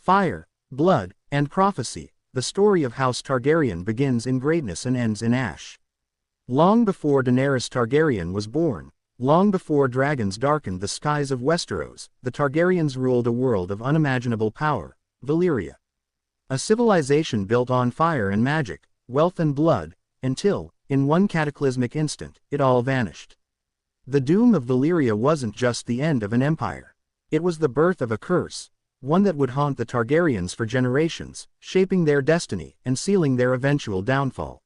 Fire, blood, and prophecy, the story of House Targaryen begins in greatness and ends in ash. Long before Daenerys Targaryen was born, long before dragons darkened the skies of Westeros, the Targaryens ruled a world of unimaginable power, Valyria. A civilization built on fire and magic, wealth and blood, until, in one cataclysmic instant, it all vanished. The doom of Valyria wasn't just the end of an empire. It was the birth of a curse, one that would haunt the Targaryens for generations, shaping their destiny and sealing their eventual downfall.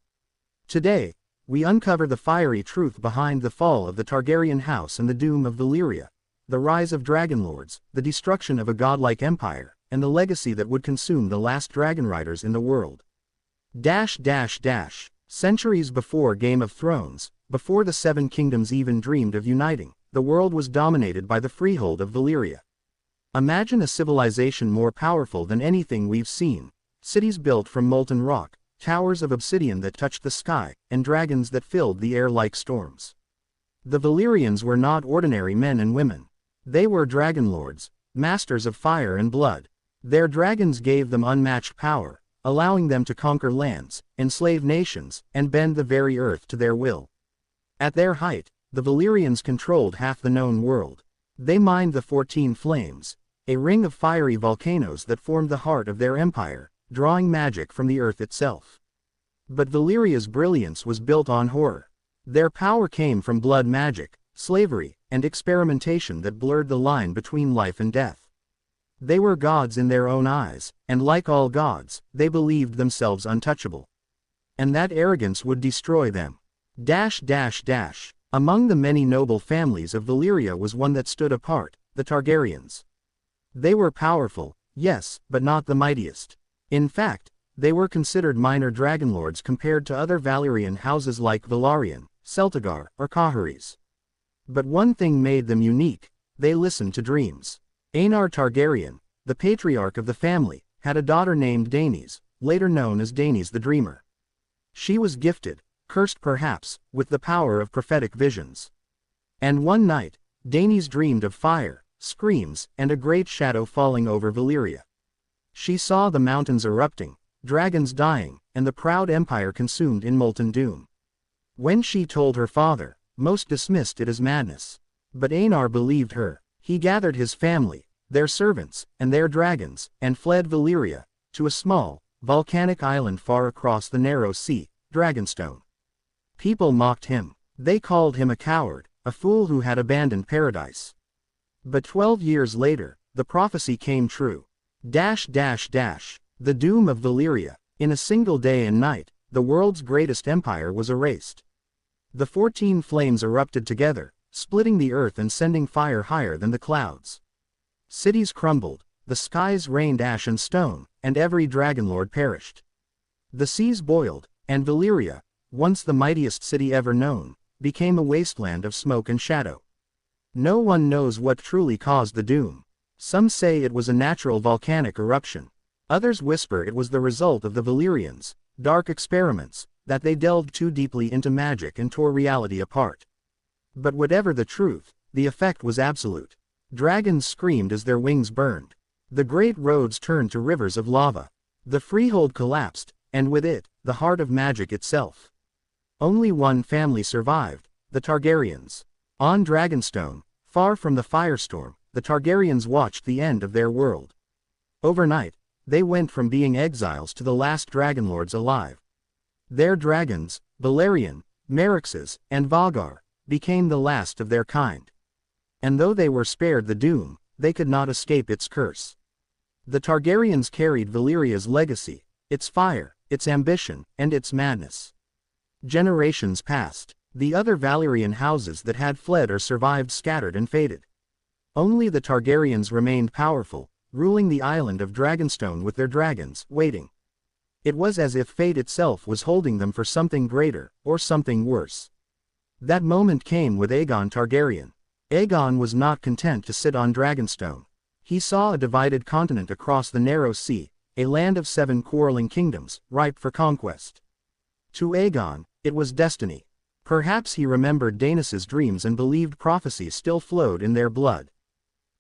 Today, we uncover the fiery truth behind the fall of the Targaryen house and the doom of Valyria, the rise of dragonlords, the destruction of a godlike empire, and the legacy that would consume the last dragon riders in the world. Centuries before Game of Thrones, before the Seven Kingdoms even dreamed of uniting, the world was dominated by the freehold of Valyria. Imagine a civilization more powerful than anything we've seen, cities built from molten rock, towers of obsidian that touched the sky, and dragons that filled the air like storms. The Valyrians were not ordinary men and women. They were dragonlords, masters of fire and blood. Their dragons gave them unmatched power, allowing them to conquer lands, enslave nations, and bend the very earth to their will. At their height, the Valyrians controlled half the known world. They mined the 14 Flames, a ring of fiery volcanoes that formed the heart of their empire, drawing magic from the earth itself. But Valyria's brilliance was built on horror. Their power came from blood magic, slavery, and experimentation that blurred the line between life and death. They were gods in their own eyes, and like all gods, they believed themselves untouchable. And that arrogance would destroy them. Among the many noble families of Valyria was one that stood apart, the Targaryens. They were powerful, yes, but not the mightiest. In fact, they were considered minor dragonlords compared to other Valyrian houses like Velaryon, Celtigar, or Qaharis. But one thing made them unique: they listened to dreams. Aenar Targaryen, the patriarch of the family, had a daughter named Daenys, later known as Daenys the Dreamer. She was gifted, cursed perhaps, with the power of prophetic visions. And one night, Daenys dreamed of fire, screams, and a great shadow falling over Valyria. She saw the mountains erupting, dragons dying, and the proud empire consumed in molten doom. When she told her father, most dismissed it as madness. But Aenar believed her. He gathered his family, their servants, and their dragons, and fled Valyria, to a small, volcanic island far across the narrow sea, Dragonstone. People mocked him. They called him a coward, a fool who had abandoned paradise. But 12 years later, the prophecy came true. The doom of Valyria. In a single day and night, the world's greatest empire was erased. The 14 Flames erupted together, splitting the earth and sending fire higher than the clouds. Cities crumbled, the skies rained ash and stone, and every dragonlord perished. The seas boiled, and Valyria, once the mightiest city ever known, became a wasteland of smoke and shadow. No one knows what truly caused the doom. Some say it was a natural volcanic eruption. Others whisper it was the result of the Valyrians' dark experiments, that they delved too deeply into magic and tore reality apart. But whatever the truth, the effect was absolute. Dragons screamed as their wings burned. The great roads turned to rivers of lava. The freehold collapsed, and with it, the heart of magic itself. Only one family survived, the Targaryens. On Dragonstone, far from the firestorm, the Targaryens watched the end of their world. Overnight, they went from being exiles to the last dragonlords alive. Their dragons, Balerion, Meryxes, and Vhagar, became the last of their kind. And though they were spared the doom, they could not escape its curse. The Targaryens carried Valyria's legacy, its fire, its ambition, and its madness. Generations passed. The other Valyrian houses that had fled or survived scattered and faded. Only the Targaryens remained powerful, ruling the island of Dragonstone with their dragons, waiting. It was as if fate itself was holding them for something greater, or something worse. That moment came with Aegon Targaryen. Aegon was not content to sit on Dragonstone. He saw a divided continent across the narrow sea, a land of 7 quarreling kingdoms, ripe for conquest. To Aegon, it was destiny. Perhaps he remembered Daenys' dreams and believed prophecy still flowed in their blood.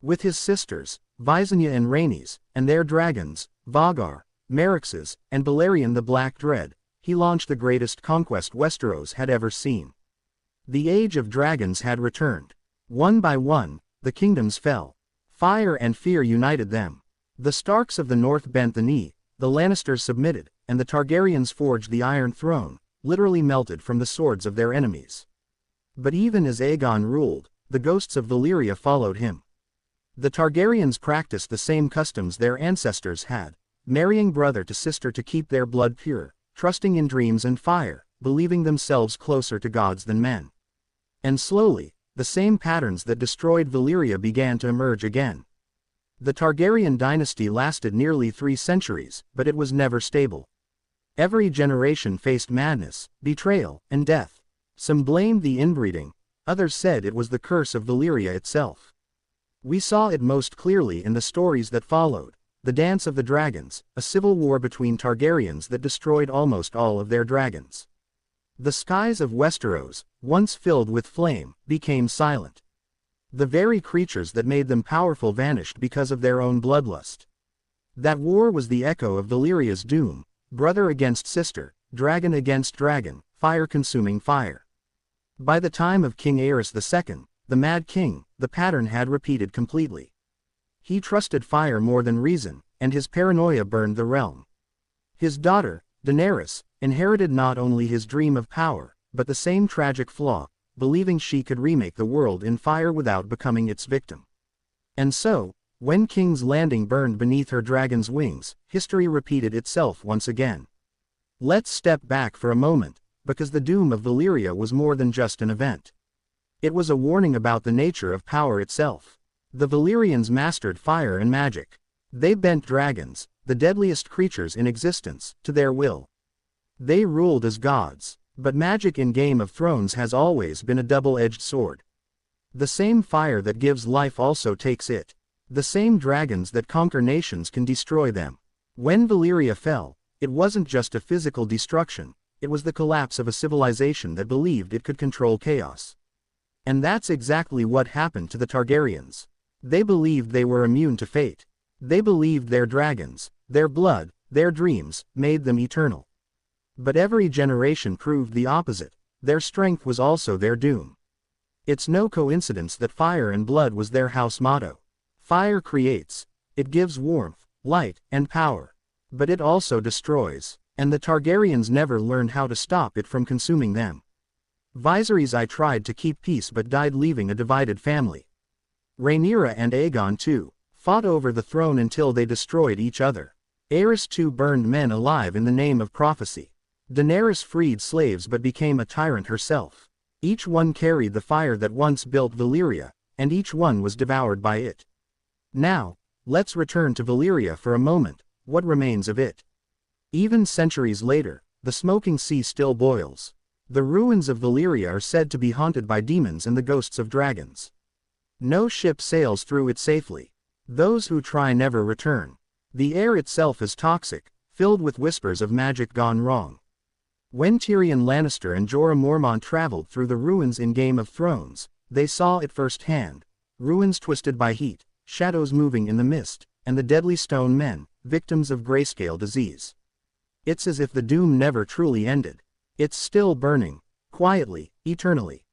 With his sisters, Visenya and Rhaenys, and their dragons, Vhagar, Meryxes, and Balerion the Black Dread, he launched the greatest conquest Westeros had ever seen. The Age of Dragons had returned. One by one, the kingdoms fell. Fire and fear united them. The Starks of the North bent the knee, the Lannisters submitted, and the Targaryens forged the Iron Throne, literally melted from the swords of their enemies. But even as Aegon ruled, the ghosts of Valyria followed him. The Targaryens practiced the same customs their ancestors had, marrying brother to sister to keep their blood pure, trusting in dreams and fire, believing themselves closer to gods than men. And slowly, the same patterns that destroyed Valyria began to emerge again. The Targaryen dynasty lasted nearly 3 centuries, but it was never stable. Every generation faced madness, betrayal, and death. Some blamed the inbreeding, others said it was the curse of Valyria itself. We saw it most clearly in the stories that followed. The Dance of the Dragons, a civil war between Targaryens that destroyed almost all of their dragons. The skies of Westeros, once filled with flame, became silent. The very creatures that made them powerful vanished because of their own bloodlust. That war was the echo of Valyria's doom, brother against sister, dragon against dragon, fire consuming fire. By the time of King Aerys II, the Mad King, the pattern had repeated completely. He trusted fire more than reason, and his paranoia burned the realm. His daughter, Daenerys, inherited not only his dream of power, but the same tragic flaw, believing she could remake the world in fire without becoming its victim. And so, when King's Landing burned beneath her dragon's wings, history repeated itself once again. Let's step back for a moment, because the doom of Valyria was more than just an event. It was a warning about the nature of power itself. The Valyrians mastered fire and magic. They bent dragons, the deadliest creatures in existence, to their will. They ruled as gods, but magic in Game of Thrones has always been a double-edged sword. The same fire that gives life also takes it. The same dragons that conquer nations can destroy them. When Valyria fell, it wasn't just a physical destruction, it was the collapse of a civilization that believed it could control chaos. And that's exactly what happened to the Targaryens. They believed they were immune to fate. They believed their dragons, their blood, their dreams, made them eternal. But every generation proved the opposite. Their strength was also their doom. It's no coincidence that fire and blood was their house motto. Fire creates. It gives warmth, light, and power. But it also destroys. And the Targaryens never learned how to stop it from consuming them. Viserys I tried to keep peace but died leaving a divided family. Rhaenyra and Aegon too, fought over the throne until they destroyed each other. Aerys too burned men alive in the name of prophecy. Daenerys freed slaves but became a tyrant herself. Each one carried the fire that once built Valyria, and each one was devoured by it. Now, let's return to Valyria for a moment. What remains of it? Even centuries later, the smoking sea still boils. The ruins of Valyria are said to be haunted by demons and the ghosts of dragons. No ship sails through it safely. Those who try never return. The air itself is toxic, filled with whispers of magic gone wrong. When Tyrion Lannister and Jorah Mormont traveled through the ruins in Game of Thrones, they saw it firsthand. Ruins twisted by heat, shadows moving in the mist, and the deadly stone men, victims of grayscale disease. It's as if the doom never truly ended. It's still burning, quietly, eternally.